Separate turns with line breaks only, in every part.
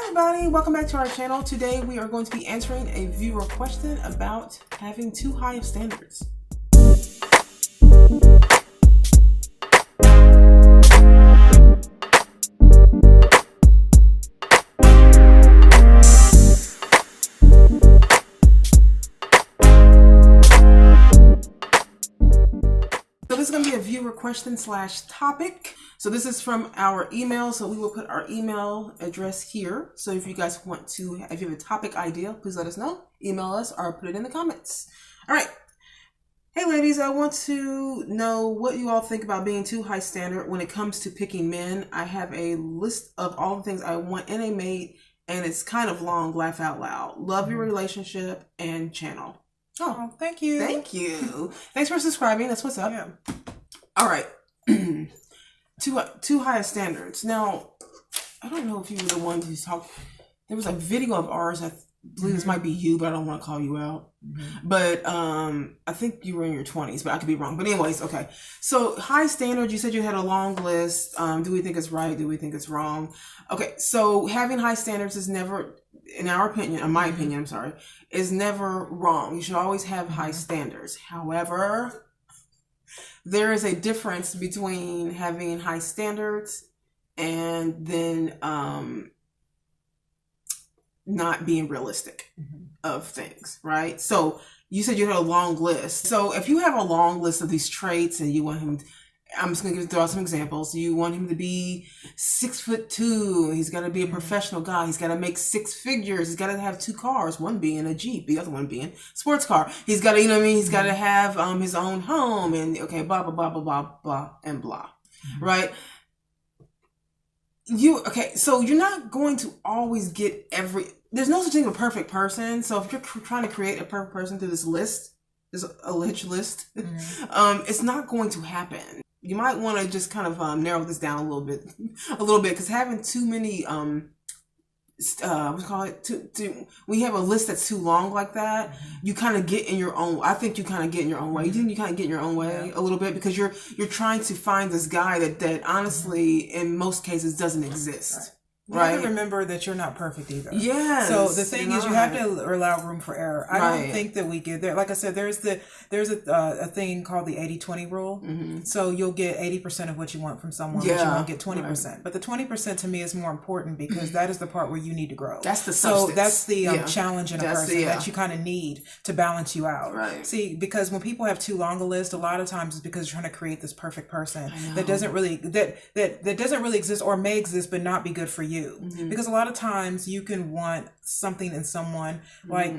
everybody, welcome back to our channel. Today we are going to be answering a viewer question about having too high of standards. So this is going to be a viewer question / topic. So this is from our email. So we will put our email address here. So if you guys want to, if you have a topic idea, please let us know. Email us or put it in the comments. All right. Hey ladies, I want to know what you all think about being too high standard when it comes to picking men. I have a list of all the things I want in a mate, and it's kind of long, laugh out loud. Love your relationship and channel.
Oh, thank you.
Thank you. Thanks for subscribing. That's what's up.
Yeah.
All right. Too high of standards. Now, I don't know if you were the one who talked. There was a video of ours. I believe this might be you, but I don't want to call you out. But I think you were in your 20s, but I could be wrong. But anyways, okay. So high standards, you said you had a long list. Do we think it's right? Do we think it's wrong? Okay. So having high standards is never, in our opinion, in my opinion, I'm sorry, is never wrong. You should always have high standards. However, there is a difference between having high standards and then not being realistic of things, right? So you said you had a long list. So if you have a long list of these traits and you want him, I'm just going to throw out some examples. You want him to be 6'2". He's got to be a professional guy. He's got to make 6 figures. He's got to have 2 cars, one being a Jeep, the other one being a sports car. He's got to, you know what I mean? He's got to have his own home and okay, blah, blah, blah, blah, blah, blah, and blah, right? So you're not going to always get there's no such thing as a perfect person. So if you're trying to create a perfect person through this list, this alleged list, it's not going to happen. You might want to just kind of narrow this down a little bit, because having too many, when you have a list that's too long like that, you kind of get in your own. I think you kind of get in your own way. You think you kind of get in your own way a little bit because you're trying to find this guy that honestly, in most cases, doesn't exist.
You have to remember that you're not perfect either.
Yes.
So the thing is, you have to allow room for error. I don't think that we get there. Like I said, there's a thing called the 80-20 rule. So you'll get 80% of what you want from someone, but you won't get 20%. But the 20% to me is more important because that is the part where you need to grow.
That's the substance.
So that's the challenge in a person that you kind of need to balance you out.
Right.
See, because when people have too long a list, a lot of times it's because you're trying to create this perfect person that doesn't really exist or may exist but not be good for you. Because a lot of times you can want something in someone, like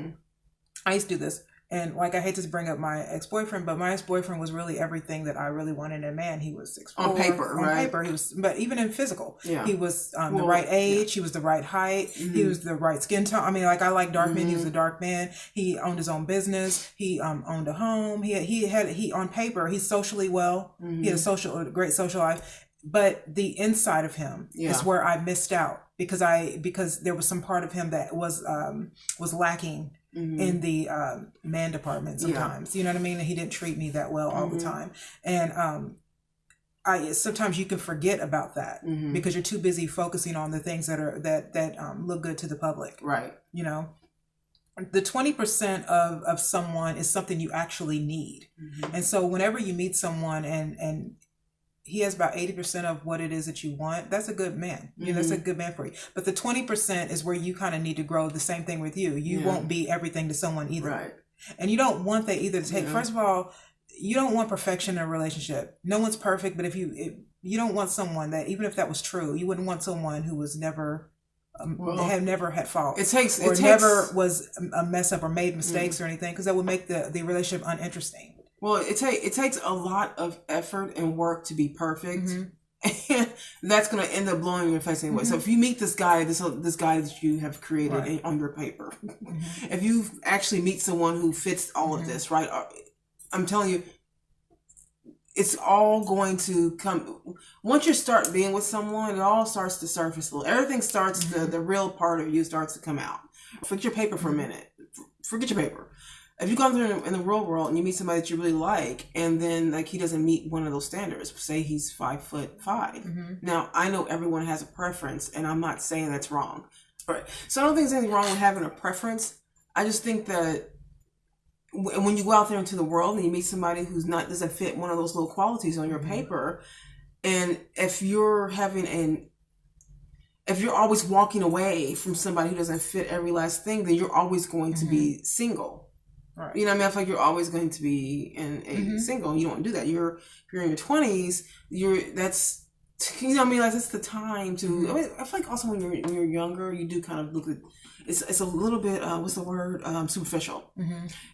I used to do this, and like I hate to bring up my ex-boyfriend, but my ex-boyfriend was really everything that I really wanted in a man. He was 6'4".
On paper,
he was, but even in physical, he was the right age, he was the right height, he was the right skin tone. I mean, like I like dark men. He was a dark man. He owned his own business. He owned a home. He on paper, he's socially well. He had a great social life. But the inside of him is where I missed out because there was some part of him that was lacking in the man department sometimes. You know what I mean? He didn't treat me that well all the time. And sometimes you can forget about that because you're too busy focusing on the things that look good to the public. Right. You know? The 20% of someone is something you actually need. And so whenever you meet someone and he has about 80% of what it is that you want, that's a good man. You know, that's a good man for you. But the 20% is where you kind of need to grow. The same thing with you. You won't be everything to someone either. Right. And you don't want that either to take. First of all, you don't want perfection in a relationship. No one's perfect, but if you don't want someone that, even if that was true, you wouldn't want someone who was never never had fault. Never was a mess up or made mistakes or anything, because that would make the relationship uninteresting.
Well, it takes a lot of effort and work to be perfect, and that's going to end up blowing your face anyway. So if you meet this guy that you have created on your paper, if you actually meet someone who fits all of this, right? I'm telling you, it's all going to come. Once you start being with someone, it all starts to surface a little. Everything starts, the real part of you starts to come out. Forget your paper for a minute. Forget your paper. If you go through in the real world and you meet somebody that you really like, and then like he doesn't meet one of those standards, say he's 5'5". Now I know everyone has a preference, and I'm not saying that's wrong. Right. So I don't think there's anything wrong with having a preference. I just think that when you go out there into the world and you meet somebody who's not doesn't fit one of those little qualities on your paper, and if you're always walking away from somebody who doesn't fit every last thing, then you're always going to be single. Right. You know what I mean? I feel like you're always going to be single. You don't want to do that. If you're in your 20s, that's you know what I mean? Like, that's the time to. I mean, I feel like also when you're younger, you do kind of look at. It's a little bit what's the word? Superficial.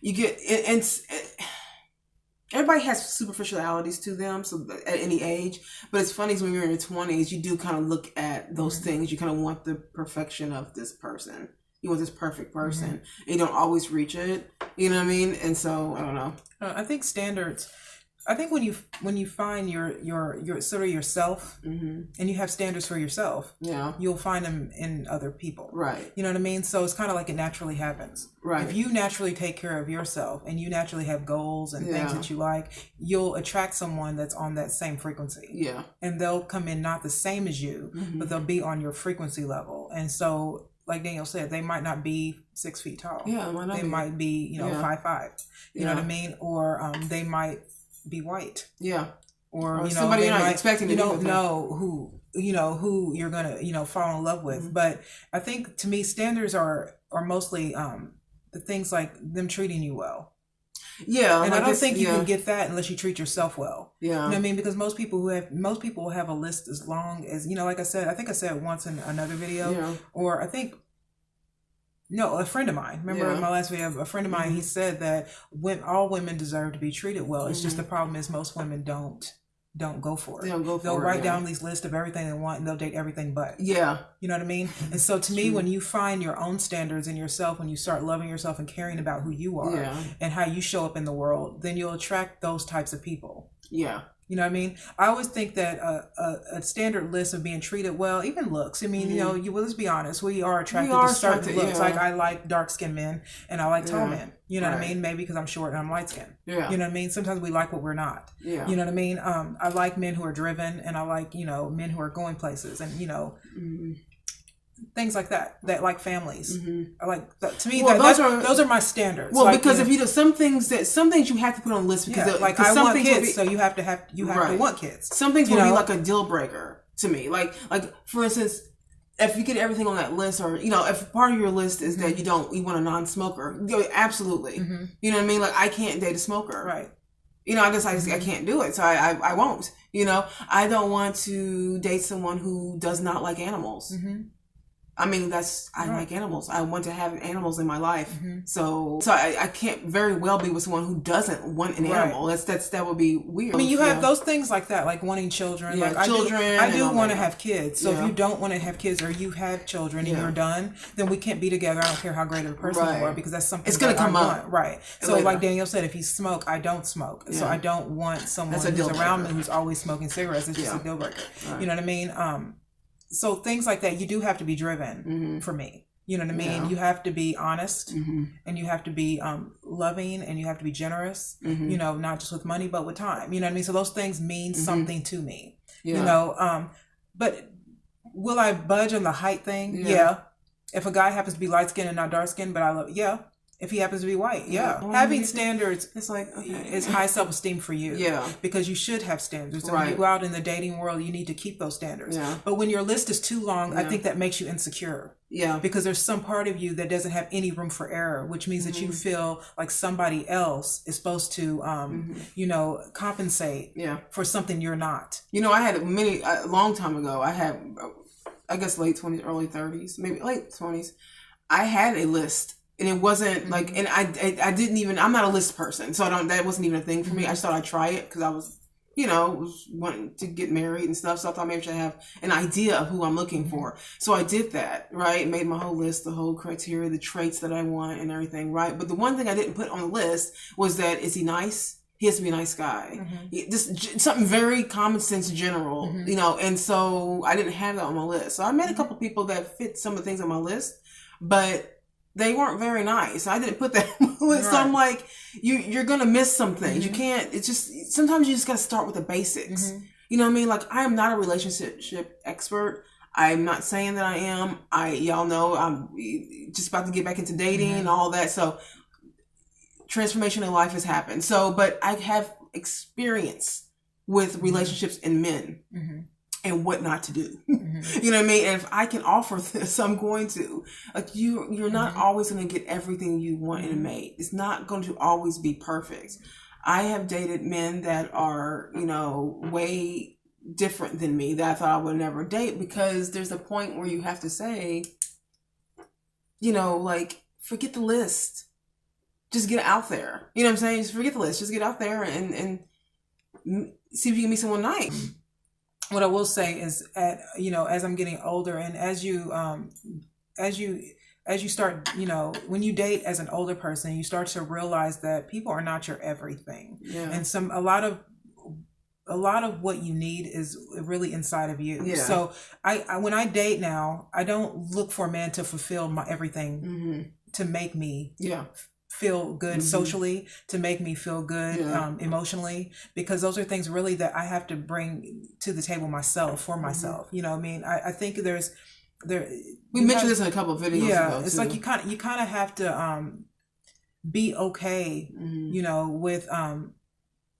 You get everybody has superficialities to them, so at any age. But it's funny when you're in your 20s, you do kind of look at those things. You kind of want the perfection of this person. You want this perfect person. And you don't always reach it. You know what I mean? And so I don't know.
I think standards. I think when you find your sort of yourself, and you have standards for yourself, you'll find them in other people. Right. You know what I mean? So it's kind of like it naturally happens. Right. If you naturally take care of yourself and you naturally have goals and things that you like, you'll attract someone that's on that same frequency. Yeah. And they'll come in not the same as you, but they'll be on your frequency level. And so, like Danielle said, they might not be 6 feet tall. Yeah, they might be 5'5". You know what I mean? Or they might be white. Yeah. Or
somebody you're not expecting to
you don't know who you're gonna fall in love with. But I think to me standards are mostly the things like them treating you well. Yeah. And I don't think you can get that unless you treat yourself well. Yeah. You know what I mean? Because most people have a list as long as, like I said once in another video, or I think a friend of mine. Remember in my last video, a friend of mine, he said that all women deserve to be treated well. It's just the problem is most women don't go for it. They'll write down these lists of everything they want and they'll date everything but. Yeah. You know what I mean? And so to me, when you find your own standards in yourself, when you start loving yourself and caring about who you are and how you show up in the world, then you'll attract those types of people. Yeah. You know what I mean? I always think that a standard list of being treated well, even looks. I mean, let's be honest. We are attracted to certain looks. Like I like dark-skinned men and I like tall men. You know what I mean? Maybe because I'm short and I'm light-skinned. Yeah. You know what I mean? Sometimes we like what we're not. Yeah. You know what I mean? I like men who are driven and I like, men who are going places and, things like that like families. I like that. To me, those are my standards.
Well, because if you do some things you have to put on the list because
I want kids, so you have to want kids.
Some things will be like a deal breaker to me. Like for instance, if you get everything on that list, or if part of your list is that you want a non-smoker, absolutely. You know what I mean? Like I can't date a smoker. Right. I can't do it, so I won't. I don't want to date someone who does not like animals. I mean, I like animals. I want to have animals in my life. So I can't very well be with someone who doesn't want an animal. That would be weird.
I mean, you have those things like that, like wanting children. Yeah, like children. I do want to have kids. So if you don't want to have kids or you have children and you're done, then we can't be together. I don't care how great of a person you are because that's something
it's going to come up.
Right. So like Danielle said, if you smoke, I don't smoke. Yeah. So I don't want someone who's around me who's always smoking cigarettes. It's just a deal breaker. Right. You know what I mean? So things like that, you do have to be driven for me. You know what I mean? Yeah. You have to be honest and you have to be loving and you have to be generous, not just with money, but with time. You know what I mean? So those things mean something to me, but will I budge on the height thing? Yeah. If a guy happens to be light skinned and not dark skinned, but I love, if he happens to be white, having standards is high self-esteem for you. Yeah, because you should have standards. And when you go out in the dating world, you need to keep those standards. Yeah. But when your list is too long, I think that makes you insecure. Yeah, because there's some part of you that doesn't have any room for error, which means that you feel like somebody else is supposed to, compensate for something you're not.
I had a long time ago. I had, I guess, late 20s, early 30s, maybe late 20s. I had a list. And it wasn't like, and I didn't even, I'm not a list person. So that wasn't even a thing for me. I just thought I'd try it because I was, was wanting to get married and stuff. So I thought maybe I should have an idea of who I'm looking for. So I did that, right? Made my whole list, the whole criteria, the traits that I want and everything, right? But the one thing I didn't put on the list was that, is he nice? He has to be a nice guy. Just something very common sense general, and so I didn't have that on my list. So I met a couple people that fit some of the things on my list, but they weren't very nice. I didn't put that on my list. Right. So I'm like, you're going to miss some things. You can't, it's just, sometimes you just got to start with the basics. You know what I mean? Like, I am not a relationship expert. I'm not saying that I am. Y'all know I'm just about to get back into dating and all that. So transformation in life has happened. So, but I have experience with relationships and men and what not to do. You know what I mean? And if I can offer this, I'm going to. Like you're not always going to get everything you want in a mate. It's not going to always be perfect. I have dated men that are, way different than me that I thought I would never date, because there's a point where you have to say, like, forget the list. Just get out there. You know what I'm saying? Just forget the list. Just get out there and see if you can meet someone nice.
What I will say is, as I'm getting older, and as you start, when you date as an older person, you start to realize that people are not your everything, and a lot of what you need is really inside of you. Yeah. So I when I date now, I don't look for a man to fulfill my everything to make me feel good socially, to make me feel good emotionally, because those are things really that I have to bring to the table myself for myself. You know what I mean? I think we
mentioned this in a couple of videos ago,
it's like you kind of have to be okay, with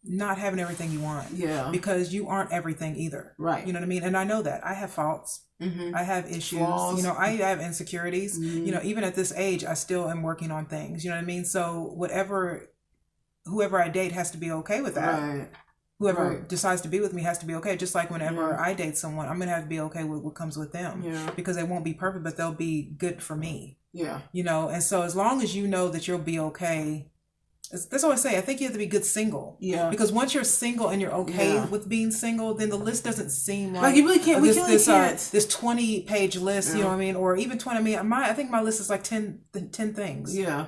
not having everything you want. Yeah. Because you aren't everything either. Right. You know what I mean? And I know that. I have faults. I have issues. Flaws. I have insecurities. Even at this age, I still am working on things. You know what I mean? So whoever I date has to be okay with that. Right. Whoever decides to be with me has to be okay. Just like whenever I date someone, I'm going to have to be okay with what comes with them. Yeah. Because they won't be perfect, but they'll be good for me. Yeah. And so as long as you know that you'll be okay, that's what I say. I think you have to be good single. Yeah. Because once you're single and you're okay with being single, then the list doesn't seem like
you really can't.
This 20-page list. Yeah. You know what I mean? Or even 20. I mean, I think my list is like 10 things. Yeah.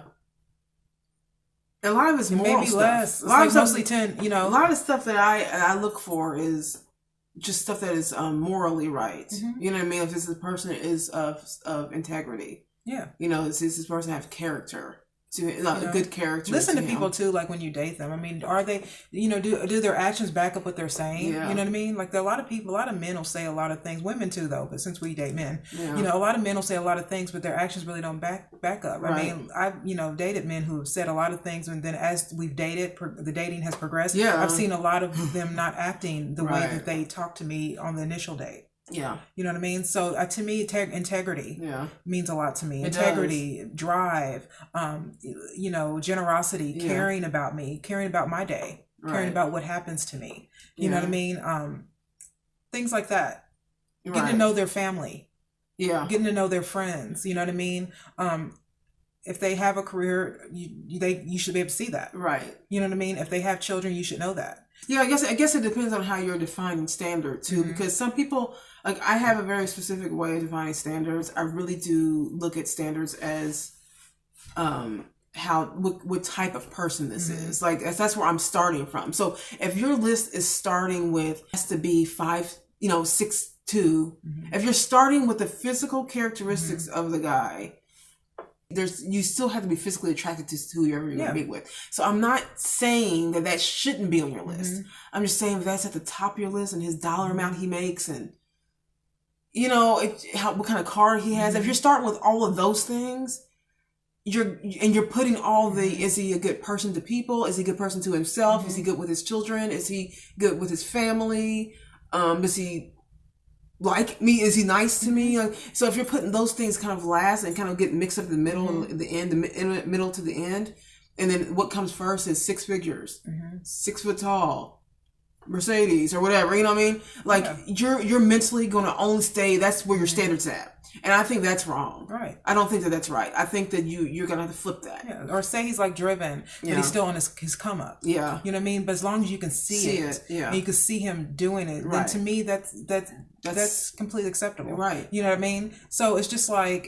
A lot of it's moral
maybe
stuff.
Less. A lot of mostly 10.
A lot of the stuff that I look for is just stuff that is morally right. You know what I mean? If this person is of integrity. Yeah. Does this person have character? A good character.
Listen to people too, like when you date them. I mean, are they, do their actions back up what they're saying? Yeah. You know what I mean? Like a lot of men will say a lot of things. Women too, though. But since we date men, a lot of men will say a lot of things, but their actions really don't back up. Right. I mean, I've dated men who have said a lot of things, and then as we've dated, the dating has progressed. Yeah. I've seen a lot of them not acting the way that they talked to me on the initial date. Yeah. You know what I mean? So to me, integrity means a lot to me. Integrity, drive, generosity, caring about me, caring about my day, caring about what happens to me. You know what I mean? Things like that. Getting to know their family. Yeah. Getting to know their friends. You know what I mean? If they have a career, you should be able to see that. Right. You know what I mean? If they have children, you should know that.
Yeah, I guess it depends on how you're defining standard too, because some people, like, I have a very specific way of defining standards. I really do look at standards as what type of person this is. Like, that's where I'm starting from. So if your list is starting with has to be 6'2", if you're starting with the physical characteristics of the guy, you still have to be physically attracted to whoever you're going to meet with. So I'm not saying that shouldn't be on your list. I'm just saying if that's at the top of your list, and his dollar amount he makes, and what kind of car he has. If you're starting with all of those things, you're putting all is he a good person to people? Is he a good person to himself? Is he good with his children? Is he good with his family? Does he like me? Is he nice to me? So if you're putting those things kind of last and kind of get mixed up in the middle and the end, the middle to the end, and then what comes first is 6 figures, 6 foot tall, Mercedes or whatever, you know what I mean? Like you're mentally going to only stay, that's where your standard's at. And I think that's wrong. Right. I don't think that's right. I think that you're going to have to flip that.
Yeah. Or say he's like driven, but he's still on his come up. Yeah. You know what I mean? But as long as you can see it. And you can see him doing it, then to me that's completely acceptable. Right. You know what I mean? So it's just like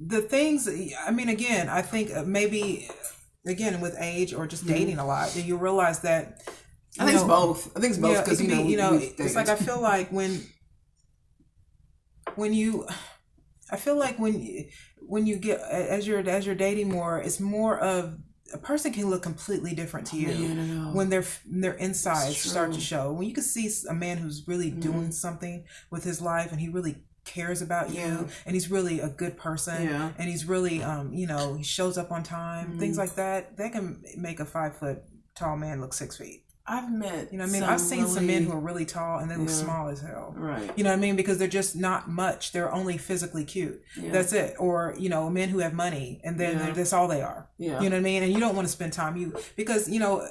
the things, I mean, again, I think maybe, again, with age or just dating a lot, you realize that.
I think it's both because,
it's like I feel like when you get as you're dating more, it's more of a person can look completely different to you when their insides start to show. When you can see a man who's really doing something with his life and he really cares about you and he's really a good person and he's really he shows up on time, things like that can make a 5 foot tall man look 6 feet.
I've met,
I've seen some men who are really tall and they look small as hell.
Right.
You know what I mean? Because they're just not much. They're only physically cute. Yeah. That's it. Or, men who have money and then that's all they are. Yeah. You know what I mean? And you don't want to spend time because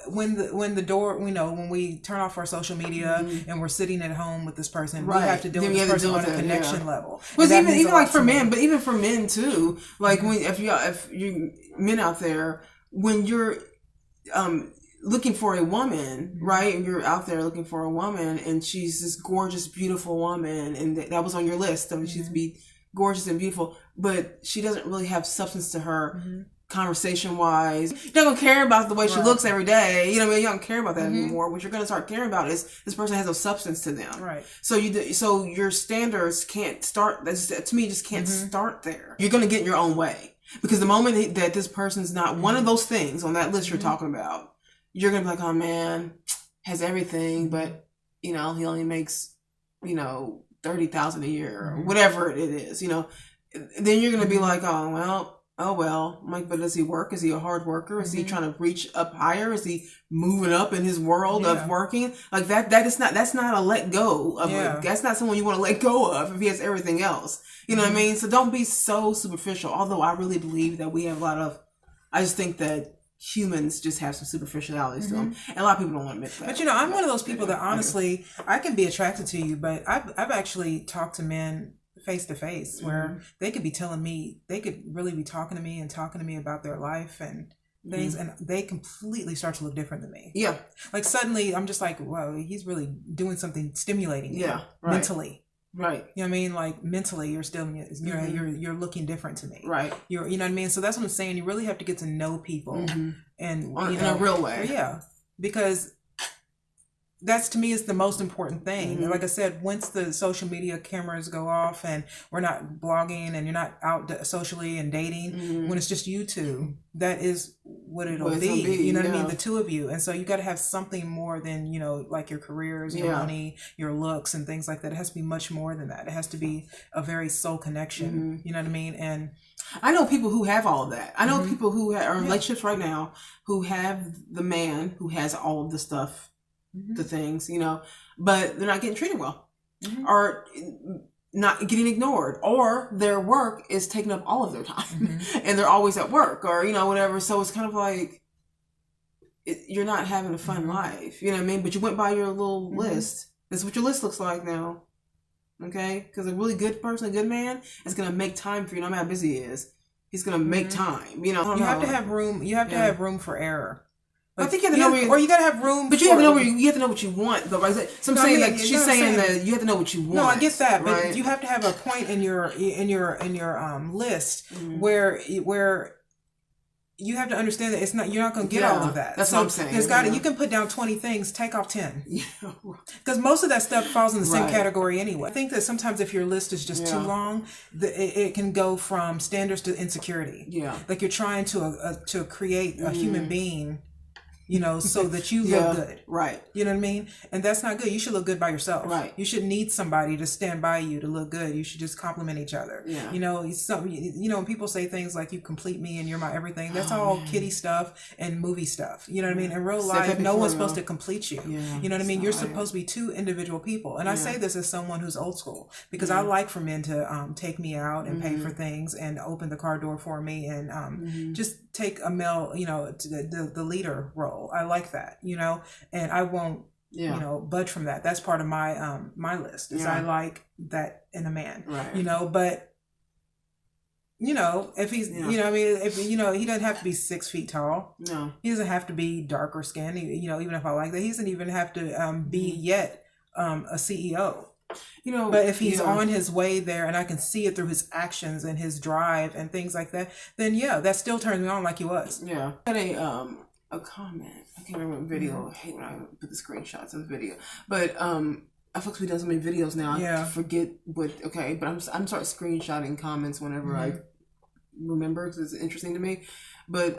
when the door, when we turn off our social media and we're sitting at home with this person, we have to deal with this person on a connection level.
Well, even like for men, but even for men too. Like if you men out there, when you're looking for a woman, right? And you're out there looking for a woman and she's this gorgeous, beautiful woman. And that was on your list. I mean, she's be gorgeous and beautiful, but she doesn't really have substance to her conversation wise. You don't care about the way she looks every day. You don't care about that anymore. What you're going to start caring about is this person has no substance to them.
Right.
So so your standards can't start, to me, just can't start there. You're going to get in your own way because the moment that this person's not one of those things on that list you're talking about, you're going to be like, oh man, has everything, but, he only makes, $30,000 a year or whatever it is, then you're going to be like, oh, well. I'm like, but does he work? Is he a hard worker? Is he trying to reach up higher? Is he moving up in his world of working? Like that's not a let go of it. That's not someone you want to let go of if he has everything else. You know what I mean? So don't be so superficial. Although I really believe that we have I just think that humans just have some superficialities to them, and a lot of people don't want to admit that.
But I'm one of those people that honestly, I can be attracted to you, but I've actually talked to men face to face where they could be telling me, they could really be talking to me about their life and things, and they completely start to look different than me.
Yeah,
like suddenly I'm just like, whoa, he's really doing something stimulating me mentally.
Right.
You know what I mean? Like mentally you're still you're looking different to me.
Right.
You know what I mean? So that's what I'm saying. You really have to get to know people and
in a real way.
Yeah. Because that's, to me, is the most important thing. Like I said, once the social media cameras go off and we're not blogging and you're not out socially and dating, when it's just you two, that is what it'll be. You know what I mean? The two of you. And so you got to have something more than, like your careers, your money, your looks and things like that. It has to be much more than that. It has to be a very soul connection. You know what I mean? And
I know people who have all of that. I know people who are in relationships right now who have the man who has all of the stuff, the things, but they're not getting treated well or not getting ignored, or their work is taking up all of their time and they're always at work or, whatever. So it's kind of like you're not having a fun life, you know what I mean? But you went by your little list. That's what your list looks like now. Okay. Because a really good person, a good man is going to make time for you no matter how busy he is. He's going to make time, You
have to have room. You have to have room for error.
Like, I think you have to know where
or you gotta have room.
But you have to know you have to know what you want, though, right? So I'm saying, like, she's saying that you have to know what you want.
No, I get that,
right?
But you have to have a point in your list where you have to understand that you're not going to get all of that.
That's what I'm saying.
You can put down 20 things, take off 10. Because most of that stuff falls in the same category anyway. I think that sometimes if your list is just too long, it can go from standards to insecurity. Yeah, like you're trying to create a human being, so that you look good. Right. You know what I mean? And that's not good. You should look good by yourself. Right. You should need somebody to stand by you to look good. You should just compliment each other. Yeah. When people say things like, you complete me and you're my everything, that's all kiddie stuff and movie stuff. You know what I mean? In real life, no one's supposed to complete you. Yeah, you know what I mean? You're supposed to be two individual people. And I say this as someone who's old school, because I like for men to take me out and pay for things and open the car door for me and just take a male, to the leader role. I like that, and I won't, budge from that. That's part of my my list. Is I like that in a man, right. But if he's, if he doesn't have to be 6 feet tall. No, he doesn't have to be dark or skinned. Even if I like that, he doesn't even have to be yet a CEO. But if he's on his way there and I can see it through his actions and his drive and things like that, then that still turns me on like he was. Yeah.
I had a comment. I can't remember what video. I hate when I put the screenshots of the video. But I feel like we've done so many videos now. I forget what. Okay, but I'm start screenshotting comments whenever I remember, because it's interesting to me. But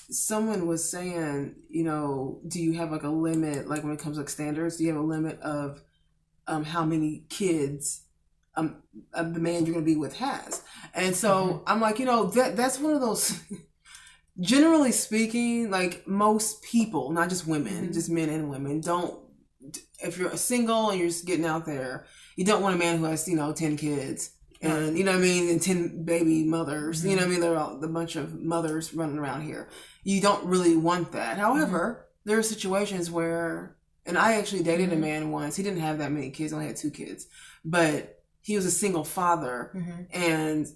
someone was saying, you know, do you have like a limit, like when it comes to like standards, do you have a limit of how many kids the man you're going to be with has? And so I'm like, you know, that's one of those, generally speaking, like most people, not just women, just men and women, don't, if you're single and you're just getting out there, you don't want a man who has, you know, 10 kids. And, you know what I mean? And 10 baby mothers. You know what I mean? There are a bunch of mothers running around here. You don't really want that. However, there are situations where, and I actually dated a man once. He didn't have that many kids. Only had 2 kids. But he was a single father. And,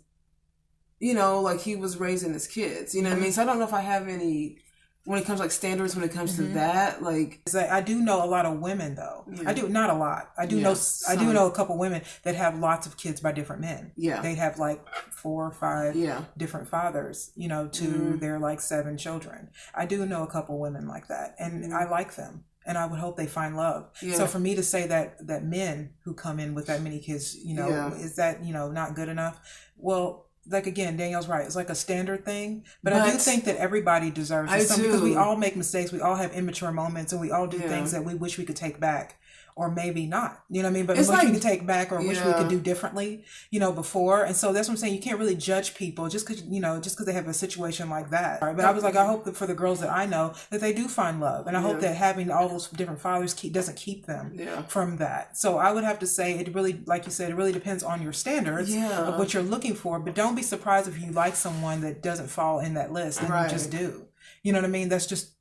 you know, like he was raising his kids. You know what I mean? So I don't know if I have any... When it comes like standards, when it comes to that, like
I do know a lot of women though. I do not a lot. I do know I do know a couple women that have lots of kids by different men. They have like 4 or 5 different fathers, you know, to their like 7 children. I do know a couple women like that, and I like them. And I would hope they find love. So for me to say that men who come in with that many kids, you know, is that, you know, not good enough? Well, like again, Danielle's right. It's like a standard thing, but I do think that everybody deserves something, because we all make mistakes. We all have immature moments, and we all do things that we wish we could take back, or maybe not. You know what I mean? But wish we could take back, or wish we could do differently. You know, before. And so that's what I'm saying. You can't really judge people just because they have a situation like that. Right? But I was like, I hope that for the girls that I know that they do find love, and I hope that having all those different fathers doesn't keep them from that. So I would have to say it really, like you said, it really depends on your standards of what you're looking for. But don't be surprised if you like someone that doesn't fall in that list, and you just do. You know what I mean? That's just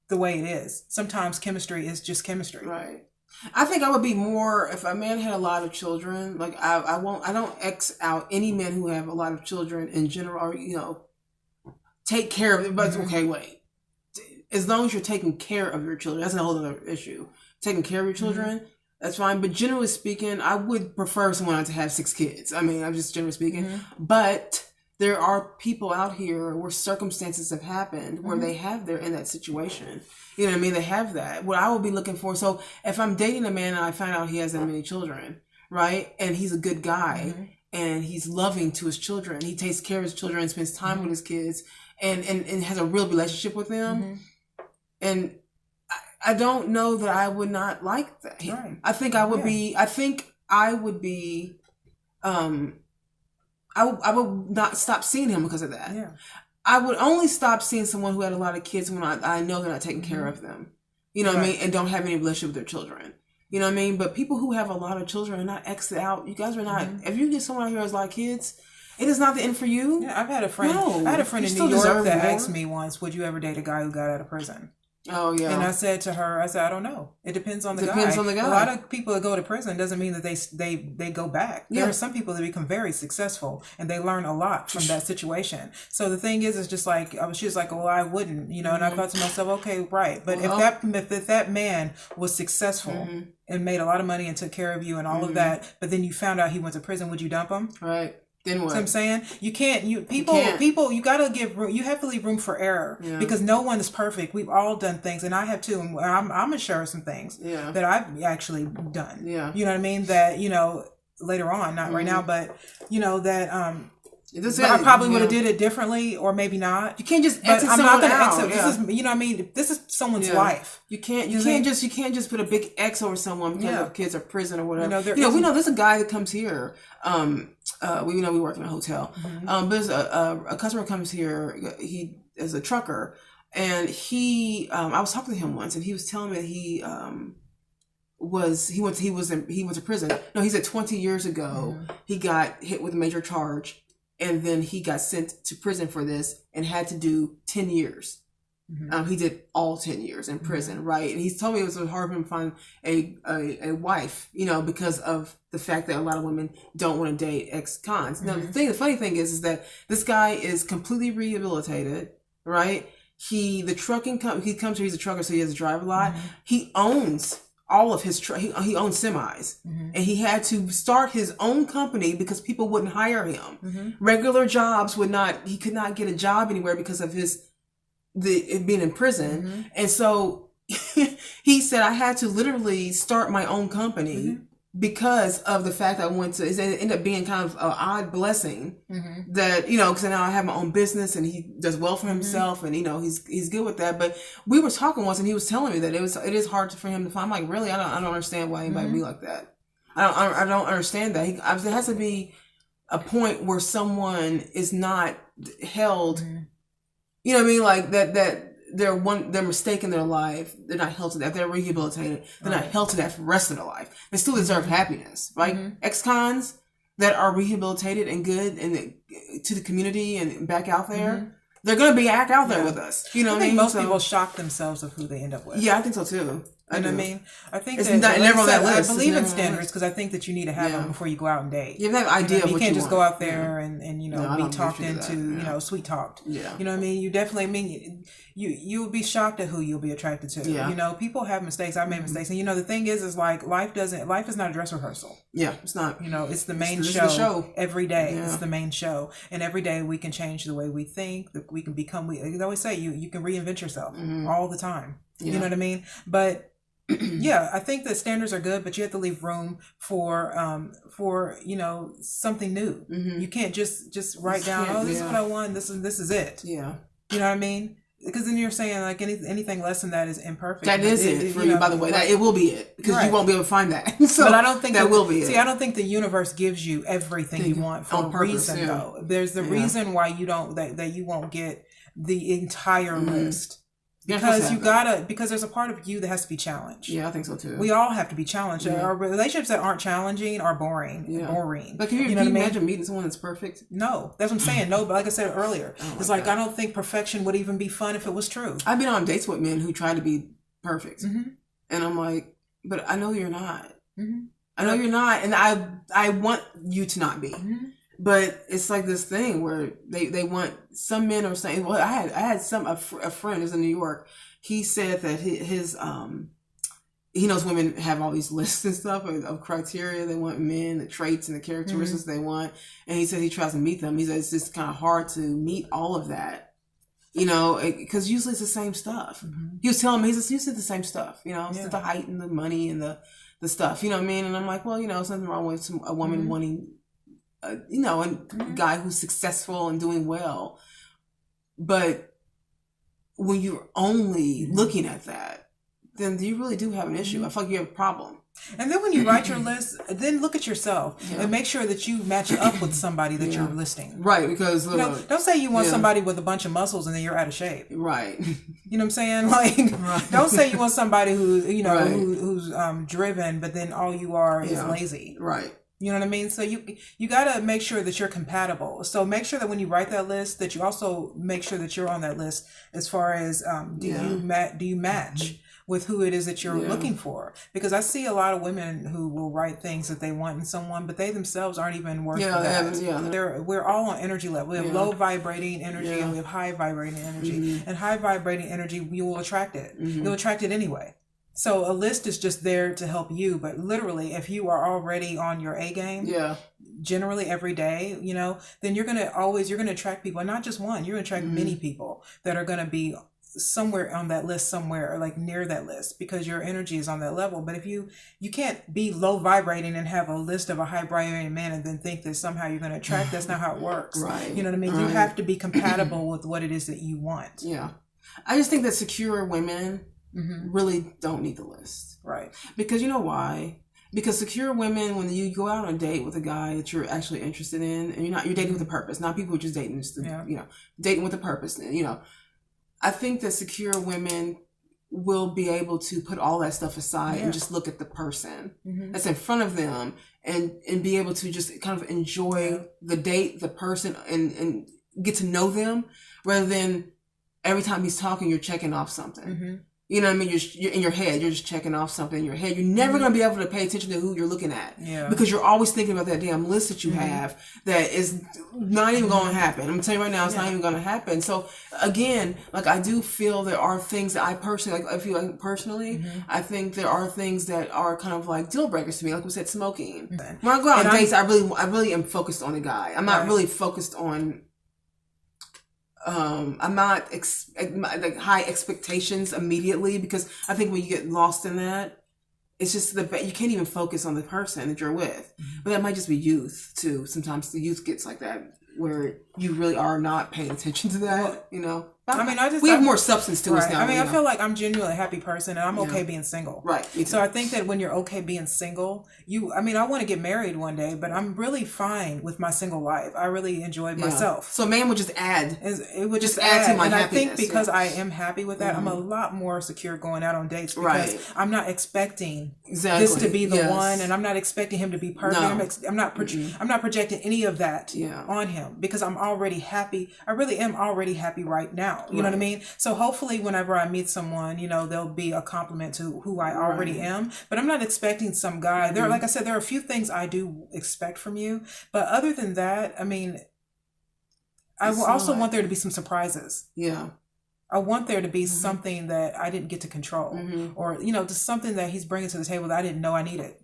the way it is. Sometimes chemistry is just chemistry.
Right. I think I would be more if a man had a lot of children. Like I don't X out any men who have a lot of children in general, or, you know, take care of it. But okay, wait. As long as you're taking care of your children, that's a whole other issue. Taking care of your children, that's fine. But generally speaking, I would prefer someone to have 6 kids. I mean, I'm just generally speaking. But there are people out here where circumstances have happened where they're in that situation. You know what I mean? They have that. What I will be looking for. So if I'm dating a man and I find out he has that many children, right? And he's a good guy and he's loving to his children. He takes care of his children and spends time with his kids and has a real relationship with them. And I don't know that I would not like that. Right. I think I would be, I would not stop seeing him because of that. Yeah. I would only stop seeing someone who had a lot of kids when I know they're not taking care of them. You know what I mean? And don't have any relationship with their children. You know what I mean? But people who have a lot of children are not X'd out. You guys are not, if you get someone out here who has a lot of kids, it is not the end for you.
Yeah, I've had a friend. I had a friend in New York that asked me once, would you ever date a guy who got out of prison?
Oh, yeah.
And I said to her, I don't know. It depends on the guy. Depends on the guy. A lot of people that go to prison doesn't mean that they go back. Yeah. There are some people that become very successful and they learn a lot from that situation. So the thing is, it's just like, she was like, well, I wouldn't, you know, and I thought to myself, okay, right. But if that man was successful and made a lot of money and took care of you and all of that, but then you found out he went to prison, would you dump him?
Right. Then what?
So I'm saying you gotta give room. You have to leave room for error because no one is perfect. We've all done things, and I have too. And I'm gonna share some things that I've actually done. Yeah, you know what I mean. That later on, not right now, but that I probably would have did it differently, or maybe not.
You can't just exit someone out.
This is, what I mean. This is someone's life.
You can't just put a big X over someone because their kids are prison or whatever. We know there's a guy that comes here. We work in a hotel. But there's a customer comes here. He is a trucker, and I was talking to him once, and he was telling me that he went to prison. No, he said 20 years ago he got hit with a major charge. And then he got sent to prison for this and had to do 10 years. He did all 10 years in prison, right? And he's told me it was hard for him to find a wife, because of the fact that a lot of women don't want to date ex-cons. Now, the funny thing is that this guy is completely rehabilitated, right? He comes here, he's a trucker, so he has to drive a lot. He owns all of his he owns semis, and he had to start his own company because people wouldn't hire him. Regular jobs he could not get a job anywhere because of being in prison. And so he said, I had to literally start my own company because of the fact I went to, it ended up being kind of an odd blessing that, you know, because now I have my own business and he does well for himself and, you know, he's good with that. But we were talking once and he was telling me that it is hard for him to find. I'm like, really? I don't understand why anybody be like that. I don't understand that. There has to be a point where someone is not held, you know what I mean? Like that their mistake in their life, they're not held to that. They're rehabilitated. They're not held to that for the rest of their life. They still deserve happiness, right? Ex-cons that are rehabilitated and good and to the community and back out there, they're going to be back out there with us. You know what I mean?
Most people shock themselves of who they end up with.
Yeah, I think so too.
You know what I mean? I think
it's
that
never on that list.
I believe in standards because I think that you need to have them before you go out and date.
You have an idea of what you
can't just
want.
go out there and you know, be talked into, you know, sweet talked.
Yeah.
You know what I mean? You definitely, I mean, you'll be shocked at who you'll be attracted to.
Yeah.
You know, people have mistakes. I made mistakes. And you know, the thing is like life is not a dress rehearsal.
Yeah, it's not.
You know, it's the main
show.
show every day. Yeah. It's the main show. And every day we can change the way we think, that we can become, they always say you can reinvent yourself all the time. Yeah. You know what I mean? But yeah, I think that standards are good, but you have to leave room for you know, something new. You can't just write down, oh, this is what I want, this is it. Yeah, you know what I mean? Because then you're saying like anything less than that is imperfect.
That is it for you, by the way. That it will be it because you won't be able to find that. So
but I don't think
that will be it.
See, I don't think the universe gives you everything you want for a reason, though. There's the reason why you don't that you won't get the entire list. Because because there's a part of you that has to be challenged.
Yeah, I think so too.
We all have to be challenged. Our relationships that aren't challenging are boring. Yeah. Boring.
But can you imagine meeting someone that's perfect?
No, that's what I'm saying. No, but like I said earlier, it's like, God. I don't think perfection would even be fun if it was true.
I've been on dates with men who try to be perfect. And I'm like, but I know you're not. I know you're not. And I want you to not be. But it's like this thing where they want, some men are saying, well, I had a friend who's in New York. He said that his he knows women have all these lists and stuff of criteria they want men, the traits and the characteristics they want. And he said he tries to meet them. He said it's just kind of hard to meet all of that, you know, because usually it's the same stuff. He was telling me, he's usually the same stuff, you know, it's the height and the money and the stuff, you know what I mean? And I'm like, well, you know, there's nothing wrong with a woman wanting, you know, a guy who's successful and doing well. But when you're only looking at that, then you really do have an issue. I feel like you have a problem.
And then when you write your list, then look at yourself and make sure that you match up with somebody that you're listing. Right, because you know, don't say you want somebody with a bunch of muscles and then you're out of shape. Right. You know what I'm saying? Like, don't say you want somebody who, you know, who's driven, but then all you are is lazy. Right. You know what I mean? So you got to make sure that you're compatible. So make sure that when you write that list, that you also make sure that you're on that list as far as do you match with who it is that you're looking for? Because I see a lot of women who will write things that they want in someone, but they themselves aren't even worth that. We're all on energy level. We have low vibrating energy and we have high vibrating energy. And high vibrating energy, you will attract it. You'll attract it anyway. So a list is just there to help you, but literally if you are already on your A game, generally every day, you know, then you're going to attract people, and not just one, you're going to attract many people that are going to be somewhere on that list somewhere, or like near that list, because your energy is on that level. But if you can't be low vibrating and have a list of a high vibrating man and then think that somehow you're going to attract, that's not how it works. Right. You know what I mean? Right. You have to be compatible with what it is that you want. Yeah.
I just think that secure women really don't need the list. Right. Because you know why? Because secure women, when you go out on a date with a guy that you're actually interested in, and you're dating with a purpose, not people who are just dating, you know, dating with a purpose, you know, I think that secure women will be able to put all that stuff aside and just look at the person that's in front of them and be able to just kind of enjoy the date, the person, and get to know them, rather than every time he's talking, you're checking off something. You know what I mean? You're in your head, you're just checking off something in your head. You're never going to be able to pay attention to who you're looking at. Yeah. Because you're always thinking about that damn list that you have that is not even going to happen. I'm telling you right now, it's not even going to happen. So again, like, I do feel there are things that I personally, like, I feel like personally, I think there are things that are kind of like deal breakers to me. Like we said, smoking. When I go out on dates, I really am focused on the guy. I'm not really focused on, I'm not like high expectations immediately, because I think when you get lost in that, it's just you can't even focus on the person that you're with. But that might just be youth too. Sometimes the youth gets like that, where you really are not paying attention to that, you know.
I mean,
we have more substance to us now.
I mean, I feel like I'm genuinely a happy person, and I'm okay being single.
Right.
So I think that when you're okay being single, I mean, I want to get married one day, but I'm really fine with my single life. I really enjoy myself.
So a man would just add.
It would just add to my happiness. And I think because I am happy with that, I'm a lot more secure going out on dates because I'm not expecting this to be the one, and I'm not expecting him to be perfect. No. I'm not projecting any of that on him because I'm already happy. I really am already happy right now. You know what I mean? So hopefully whenever I meet someone, you know, there'll be a compliment to who I already am. But I'm not expecting some guy. There, like I said, there are a few things I do expect from you. But other than that, I mean, I will also want there to be some surprises.
Yeah.
I want there to be something that I didn't get to control. Or, you know, just something that he's bringing to the table that I didn't know I needed.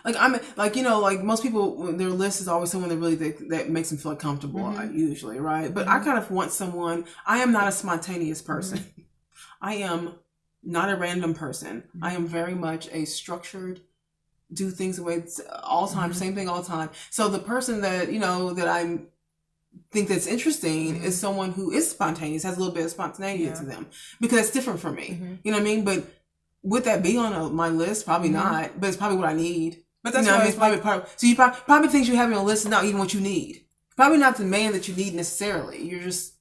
Like you know, like most people, their list is always someone that really that makes them feel comfortable. Usually, right? But I kind of want someone. I am not a spontaneous person. I am not a random person. I am very much a structured, do things the way all the time, same thing all the time. So the person that that I think that's interesting is someone who is spontaneous, has a little bit of spontaneity to them, because it's different for me. You know what I mean? But would that be on my list? Probably not, but it's probably what I need. But that's what it's probably part of. So you probably things you have on your list is not even what you need. Probably not the man that you need necessarily. You're just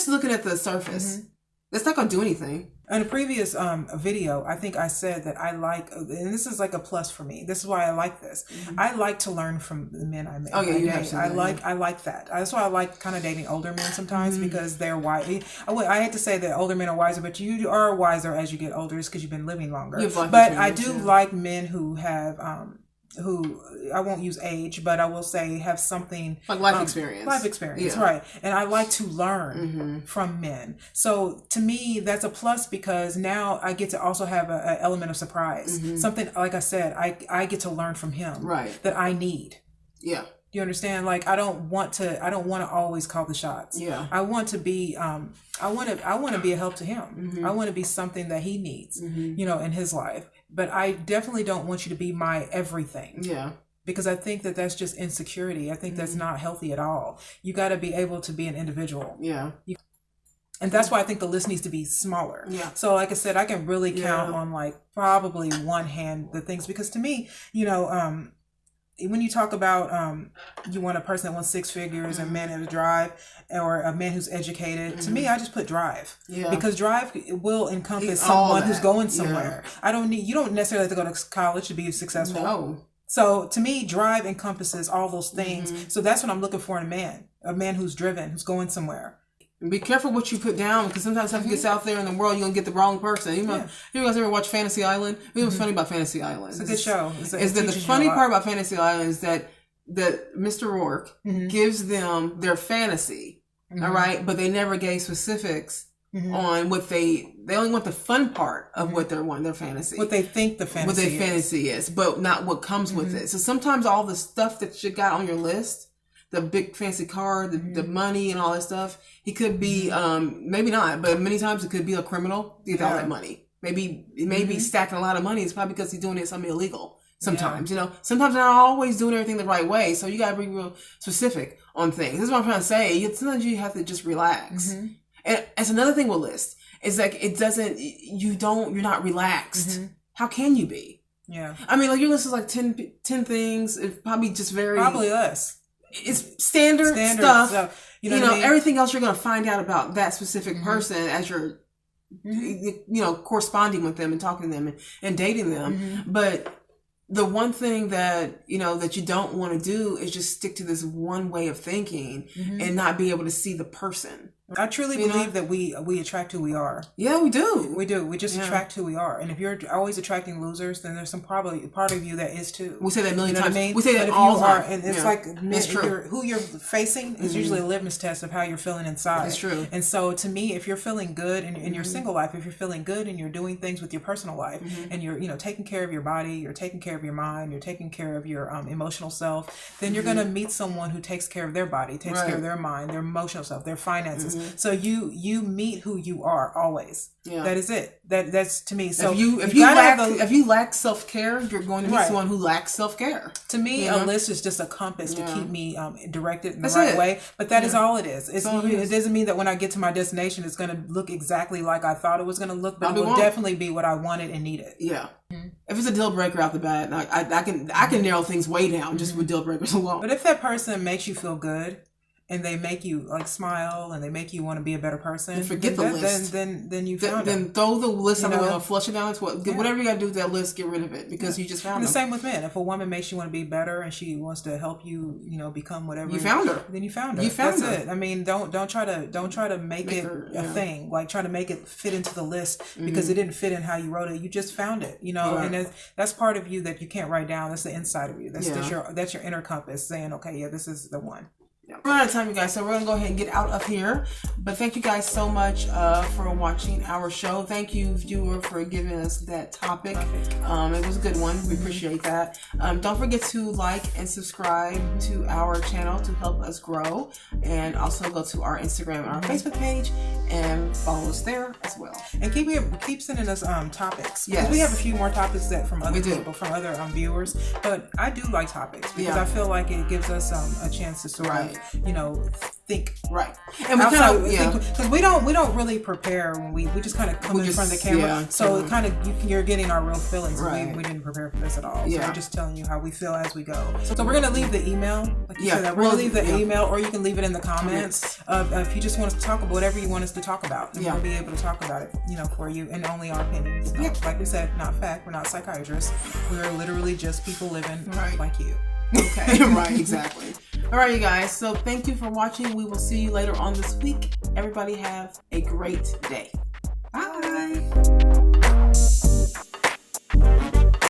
looking at the surface. That's not gonna do anything.
In a previous video, I think I said that I like, and this is like a plus for me. This is why I like this. I like to learn from the men I meet.
Oh yeah, you have to.
I like that. That's why I like kind of dating older men sometimes because they're wise. I hate to say that older men are wiser, but you are wiser as you get older, just because you've been living longer. But I do like men who have who I won't use age, but I will say have something
like life experience.
Life experience, right? And I like to learn from men. So to me, that's a plus because now I get to also have an element of surprise. Something like I said, I get to learn from him, right? That I need. Yeah. You understand? Like I don't want to always call the shots. Yeah. I want to be I want to be a help to him. I want to be something that he needs, you know, in his life. But I definitely don't want you to be my everything. Yeah. Because I think that that's just insecurity. I think that's not healthy at all. You got to be able to be an individual. Yeah. And that's why I think the list needs to be smaller. Yeah. So like I said, I can really count on like probably one hand the things, because to me, you know, when you talk about you want a person that wants 6 figures, a man that has drive, or a man who's educated, to me I just put drive. Yeah. Because drive will encompass someone who's going somewhere. Yeah. You don't necessarily have to go to college to be successful. No. So to me, drive encompasses all those things. So that's what I'm looking for in a man who's driven, who's going somewhere.
Be careful what you put down, because sometimes stuff gets out there in the world, you're going to get the wrong person. You guys ever watch Fantasy Island? You know what's funny about Fantasy Island?
It's a good show.
Is that the funny part about Fantasy Island is that Mr. Rourke gives them their fantasy, all right? But they never gave specifics on what they only want the fun part of what they want, their fantasy.
What they think the fantasy
is, but not what comes with it. So sometimes all the stuff that you got on your list, the big fancy car, the money and all that stuff, he could be, maybe not, but many times it could be a criminal to get all that money. Maybe it may be stacking a lot of money. It's probably because he's doing it something illegal. Sometimes, you know, sometimes they're not always doing everything the right way. So you got to be real specific on things. This is what I'm trying to say. Sometimes you have to just relax. And that's another thing with list. It's like, you're not relaxed. How can you be? Yeah. I mean, like your list is like 10 things. It's probably just probably
less.
It's standard stuff. You know everything else you're going to find out about that specific person as you're, corresponding with them and talking to them and dating them. But the one thing that, that you don't want to do is just stick to this one way of thinking and not be able to see the person.
I truly believe that we attract who we are.
Yeah, we do.
We do. We just attract who we are. And if you're always attracting losers, then there's some probably part of you that is too.
We say that a million times.
What I mean?
We say that all the time.
And it's like who you're facing is usually a litmus test of how you're feeling inside.
That's true.
And so to me, if you're feeling good in your single life, if you're feeling good and you're doing things with your personal life and you're taking care of your body, you're taking care of your mind, you're taking care of your emotional self, then you're going to meet someone who takes care of their body, takes care of their mind, their emotional self, their finances, So you meet who you are always. Yeah. That is it. That's to me. So
if you lack self-care, you're going to meet someone who lacks self-care.
To me, a list is just a compass to keep me directed in the right way. But that is all it is. It doesn't mean that when I get to my destination, it's going to look exactly like I thought it was going to look, but it will definitely be what I wanted and needed.
Yeah. If it's a deal breaker out the bat, I can narrow things way down just with deal breakers alone.
But if that person makes you feel good, and they make you like smile, and they make you want to be a better person,
forget the list.
Then you found it.
Then throw the list out the window, flush it down. Whatever you got to do with that list, get rid of it because you just found it.
The same with men. If a woman makes you want to be better and she wants to help you, become whatever
you found her,
then you found her.
That's
it. I mean, don't try to make it a thing. Like try to make it fit into the list because it didn't fit in how you wrote it. You just found it, and that's part of you that you can't write down. That's the inside of you. That's your inner compass saying, okay, this is the one.
We're out of time, you guys, so we're going to go ahead and get out of here. But thank you guys so much for watching our show. Thank you, viewer, for giving us that topic. It was a good one. We appreciate that. Don't forget to like and subscribe to our channel to help us grow. And also go to our Instagram and our Facebook page and follow us there as well.
And keep sending us topics. Yes. We have a few more topics from other people, from other viewers. But I do like topics because I feel like it gives us a chance to sort of think
and we kind of
because we don't really prepare when we just kind of come in front of the camera, so it kind of you're getting our real feelings. We didn't prepare for this at all, so we're just telling you how we feel as we go. So we're gonna leave the email, like you said, we're gonna leave the email, or you can leave it in the comments if you just want us to talk about whatever you want us to talk about, and we'll be able to talk about it for you, and only our opinions. Like we said, not fact, we're not psychiatrists, we're literally just people living like you.
Okay. Right, exactly. All right, you guys. So thank you for watching. We will see you later on this week. Everybody have a great day. Bye.